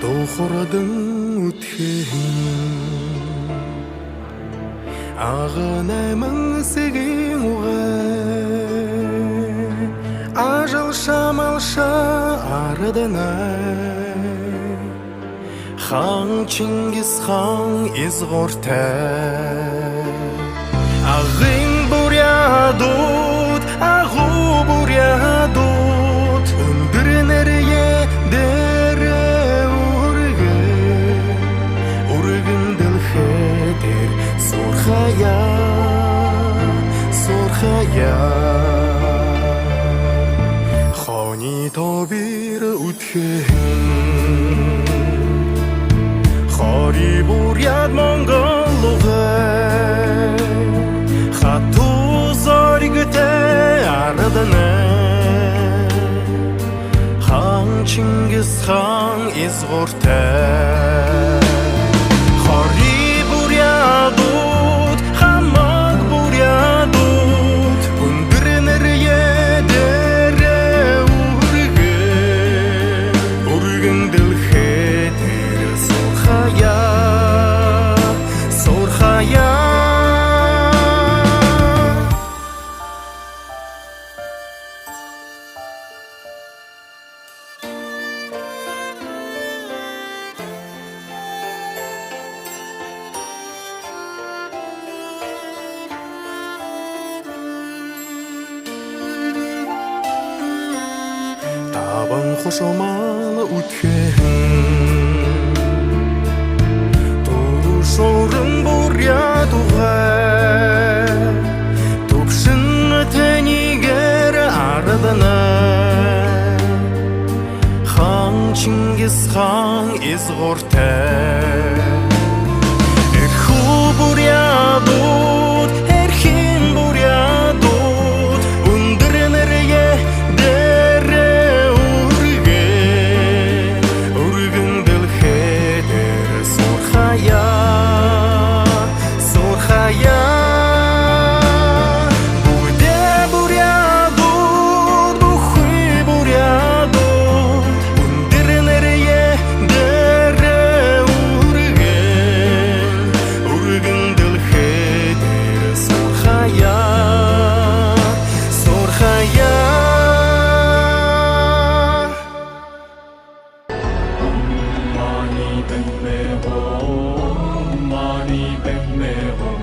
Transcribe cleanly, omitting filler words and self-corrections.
Дохордың өткен ағынаймын сеген оғай ажал шамалша арыдынай хан Чингис хан изғортай ағын бурядут ағу бурядут өндірінерге дәрі ургын ділхетер сорхая хани тобир үткен خاری بورید منگالوغه خطو زارگته اردنه خان چنگیز خان izgorte خاری بوریادود خماق بوریادود بندرنریه دره urgen دلخته sorkhaya taban khoshomala utken Sorun buryaduğa Tupşın teniger ardına Хан Чингис хан izgortai Erhu buryadut Erhin buryadut Undırnerge dere urgen delheder sorkhaya Mani ben me ho